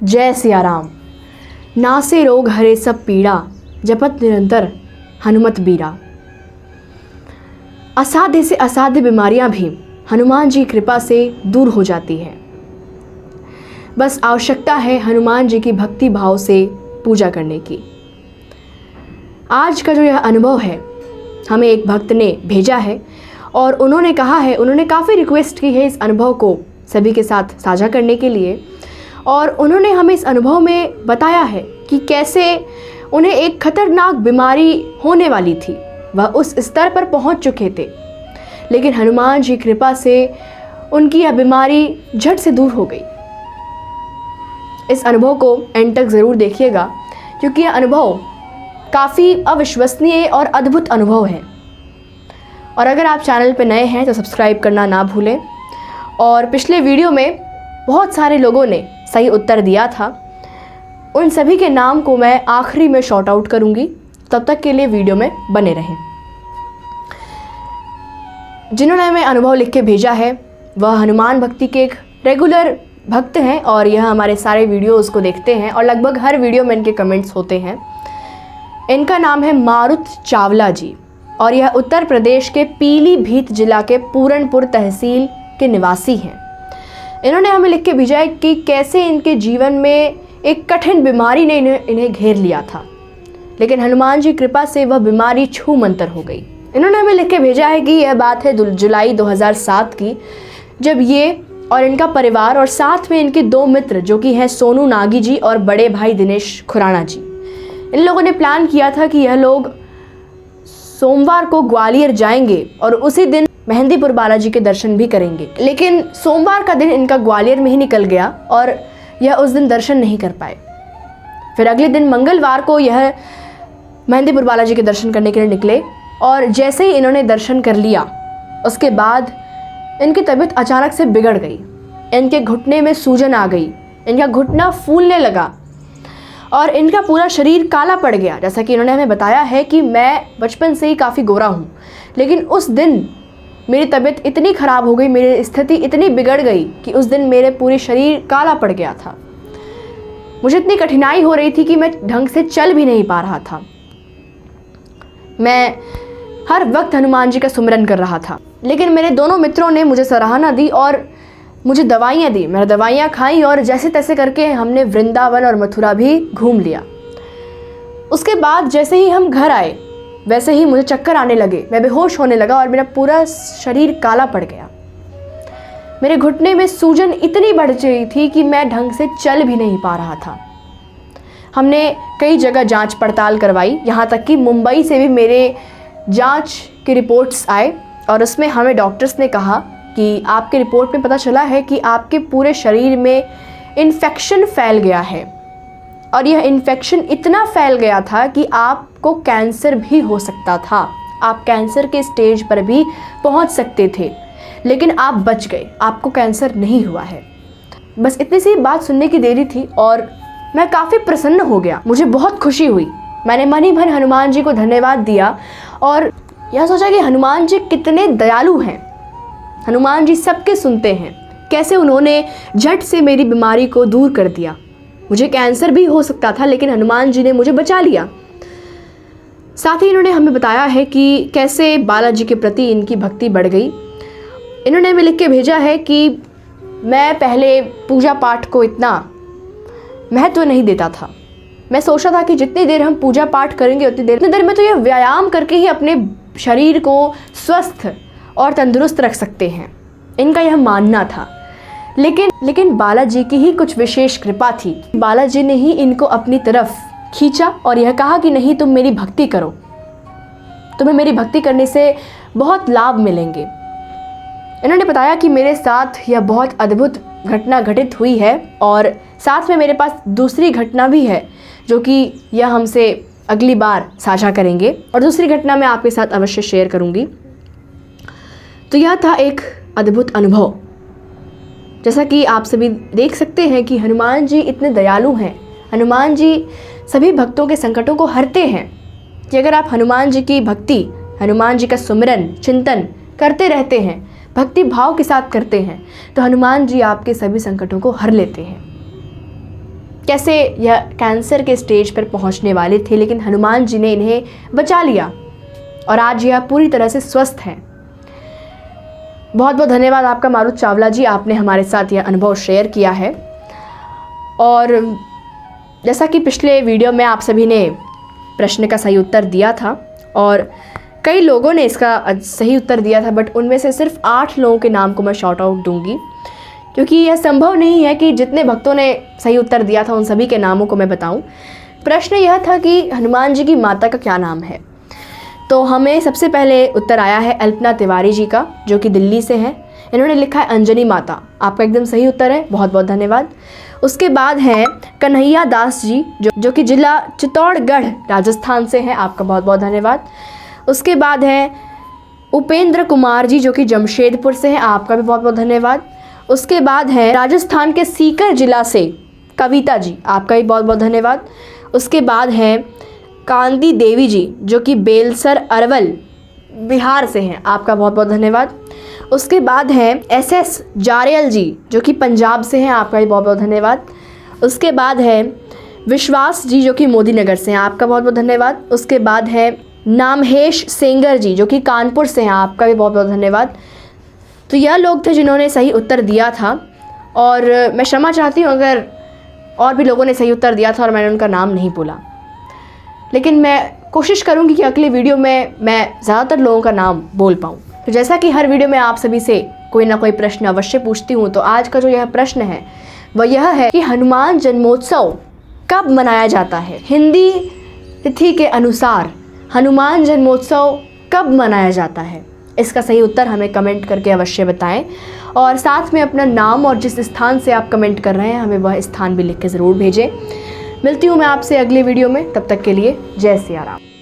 जय सिया राम। नासे रोग हरे सब पीड़ा, जपत निरंतर हनुमत बीरा। असाध्य से असाध्य बीमारियां भी हनुमान जी कृपा से दूर हो जाती है। बस आवश्यकता है हनुमान जी की भक्ति भाव से पूजा करने की। आज का जो यह अनुभव है हमें एक भक्त ने भेजा है और उन्होंने कहा है, उन्होंने काफ़ी रिक्वेस्ट की है इस अनुभव को सभी के साथ साझा करने के लिए। और उन्होंने हमें इस अनुभव में बताया है कि कैसे उन्हें एक खतरनाक बीमारी होने वाली थी, वह उस स्तर पर पहुंच चुके थे, लेकिन हनुमान जी कृपा से उनकी यह बीमारी झट से दूर हो गई। इस अनुभव को एंड तक ज़रूर देखिएगा क्योंकि यह अनुभव काफ़ी अविश्वसनीय और अद्भुत अनुभव है। और अगर आप चैनल पर नए हैं तो सब्सक्राइब करना ना भूलें। और पिछले वीडियो में बहुत सारे लोगों ने सही उत्तर दिया था, उन सभी के नाम को मैं आखिरी में शॉर्ट आउट करूँगी, तब तक के लिए वीडियो में बने रहें। जिन्होंने हमें अनुभव लिख के भेजा है वह हनुमान भक्ति के एक रेगुलर भक्त हैं और यह हमारे सारे वीडियोज़ को देखते हैं और लगभग हर वीडियो में इनके कमेंट्स होते हैं। इनका नाम है मारुत चावला जी और यह उत्तर प्रदेश के पीलीभीत जिला के पूरनपुर तहसील के निवासी हैं। इन्होंने हमें लिख के भेजा है कि कैसे इनके जीवन में एक कठिन बीमारी ने इन्हें घेर लिया था, लेकिन हनुमान जी कृपा से वह बीमारी छूमंतर हो गई। इन्होंने हमें लिख के भेजा है कि यह बात है जुलाई 2007 की, जब ये और इनका परिवार और साथ में इनके दो मित्र जो कि हैं सोनू नागी जी और बड़े भाई दिनेश खुराना जी, इन लोगों ने प्लान किया था कि यह लोग सोमवार को ग्वालियर जाएंगे और उसी दिन मेहंदीपुर बालाजी के दर्शन भी करेंगे। लेकिन सोमवार का दिन इनका ग्वालियर में ही निकल गया और यह उस दिन दर्शन नहीं कर पाए। फिर अगले दिन मंगलवार को यह मेहंदीपुर बालाजी के दर्शन करने के लिए निकले और जैसे ही इन्होंने दर्शन कर लिया उसके बाद इनकी तबीयत अचानक से बिगड़ गई। इनके घुटने में सूजन आ गई, इनका घुटना फूलने लगा और इनका पूरा शरीर काला पड़ गया। जैसा कि इन्होंने हमें बताया है कि मैं बचपन से ही काफ़ी गोरा हूँ, लेकिन उस दिन मेरी तबीयत इतनी ख़राब हो गई, मेरी स्थिति इतनी बिगड़ गई कि उस दिन मेरे पूरे शरीर काला पड़ गया था। मुझे इतनी कठिनाई हो रही थी कि मैं ढंग से चल भी नहीं पा रहा था। मैं हर वक्त हनुमान जी का सुमिरन कर रहा था, लेकिन मेरे दोनों मित्रों ने मुझे सराहना दी और मुझे दवाइयाँ दी। मैंने दवाइयाँ खाई और जैसे तैसे करके हमने वृंदावन और मथुरा भी घूम लिया। उसके बाद जैसे ही हम घर आए वैसे ही मुझे चक्कर आने लगे, मैं बेहोश होने लगा और मेरा पूरा शरीर काला पड़ गया। मेरे घुटने में सूजन इतनी बढ़ गई थी कि मैं ढंग से चल भी नहीं पा रहा था। हमने कई जगह जांच पड़ताल करवाई, यहाँ तक कि मुंबई से भी मेरे जांच की रिपोर्ट्स आए और उसमें हमें डॉक्टर्स ने कहा कि आपके रिपोर्ट में पता चला है कि आपके पूरे शरीर में इन्फेक्शन फैल गया है और यह इन्फेक्शन इतना फैल गया था कि आपको कैंसर भी हो सकता था। आप कैंसर के स्टेज पर भी पहुंच सकते थे, लेकिन आप बच गए, आपको कैंसर नहीं हुआ है। बस इतनी सी बात सुनने की देरी थी और मैं काफ़ी प्रसन्न हो गया, मुझे बहुत खुशी हुई। मैंने मन ही मन हनुमान जी को धन्यवाद दिया और यह सोचा कि हनुमान जी कितने दयालु हैं, हनुमान जी सबके सुनते हैं, कैसे उन्होंने झट से मेरी बीमारी को दूर कर दिया। मुझे कैंसर भी हो सकता था लेकिन हनुमान जी ने मुझे बचा लिया। साथ ही इन्होंने हमें बताया है कि कैसे बालाजी के प्रति इनकी भक्ति बढ़ गई। इन्होंने हमें लिख के भेजा है कि मैं पहले पूजा पाठ को इतना महत्व नहीं देता था। मैं सोचता था कि जितनी देर हम पूजा पाठ करेंगे उतनी देर में तो यह व्यायाम करके ही अपने शरीर को स्वस्थ और तंदुरुस्त रख सकते हैं, इनका यह मानना था। लेकिन बालाजी की ही कुछ विशेष कृपा थी। बालाजी ने ही इनको अपनी तरफ खींचा और यह कहा कि नहीं, तुम मेरी भक्ति करो, तुम्हें मेरी भक्ति करने से बहुत लाभ मिलेंगे। इन्होंने बताया कि मेरे साथ यह बहुत अद्भुत घटना घटित हुई है और साथ में मेरे पास दूसरी घटना भी है जो कि यह हमसे अगली बार साझा करेंगे और दूसरी घटना मैं आपके साथ अवश्य शेयर करूंगी। तो यह था एक अद्भुत अनुभव। जैसा कि आप सभी देख सकते हैं कि हनुमान जी इतने दयालु हैं, हनुमान जी सभी भक्तों के संकटों को हरते हैं कि अगर आप हनुमान जी की भक्ति, हनुमान जी का सुमिरन, चिंतन करते रहते हैं, भक्ति भाव के साथ करते हैं, तो हनुमान जी आपके सभी संकटों को हर लेते हैं। कैसे यह कैंसर के स्टेज पर पहुंचने वाले थे, लेकिन हनुमान जी ने इन्हें बचा लिया और आज यह पूरी तरह से स्वस्थ हैं। बहुत बहुत धन्यवाद आपका मारुत चावला जी, आपने हमारे साथ यह अनुभव शेयर किया है। और जैसा कि पिछले वीडियो में आप सभी ने प्रश्न का सही उत्तर दिया था और कई लोगों ने इसका सही उत्तर दिया था, बट उनमें से सिर्फ 8 लोगों के नाम को मैं शॉर्ट आउट दूंगी, क्योंकि यह संभव नहीं है कि जितने भक्तों ने सही उत्तर दिया था उन सभी के नामों को मैं बताऊं। प्रश्न यह था कि हनुमान जी की माता का क्या नाम है। तो हमें सबसे पहले उत्तर आया है अल्पना तिवारी जी का, जो कि दिल्ली से हैं। इन्होंने लिखा है अंजनी माता। आपका एकदम सही उत्तर है, बहुत बहुत धन्यवाद। उसके बाद हैं कन्हैया दास जी, जो कि जिला चित्तौड़गढ़ राजस्थान से हैं। आपका बहुत बहुत धन्यवाद। उसके बाद हैं उपेंद्र कुमार जी, जो कि जमशेदपुर से हैं। आपका भी बहुत बहुत धन्यवाद। उसके बाद हैं राजस्थान के सीकर जिला से कविता जी, आपका भी बहुत बहुत धन्यवाद। उसके बाद हैं कांति देवी जी, जो कि बेलसर अरवल बिहार से हैं। आपका बहुत बहुत धन्यवाद। उसके बाद हैं SS जारेल जी, जो कि पंजाब से हैं। आपका भी बहुत बहुत धन्यवाद। उसके बाद है विश्वास जी, जो कि मोदी नगर से हैं। आपका बहुत बहुत धन्यवाद। उसके बाद है नामहेश सेंगर जी, जो कि कानपुर से हैं। आपका भी बहुत बहुत धन्यवाद। तो यह लोग थे जिन्होंने सही उत्तर दिया था और मैं क्षमा चाहती हूँ अगर और भी लोगों ने सही उत्तर दिया था और मैंने उनका नाम नहीं बोला, लेकिन मैं कोशिश करूँगी कि अगले वीडियो में मैं ज़्यादातर लोगों का नाम बोल पाऊँ। तो जैसा कि हर वीडियो में आप सभी से कोई ना कोई प्रश्न अवश्य पूछती हूँ, तो आज का जो यह प्रश्न है वह यह है कि हनुमान जन्मोत्सव कब मनाया जाता है। हिंदी तिथि के अनुसार हनुमान जन्मोत्सव कब मनाया जाता है, इसका सही उत्तर हमें कमेंट करके अवश्य बताएं और साथ में अपना नाम और जिस स्थान से आप कमेंट कर रहे हैं हमें वह स्थान भी लिख के ज़रूर भेजें। मिलती हूँ मैं आपसे अगले वीडियो में, तब तक के लिए जय सिया राम।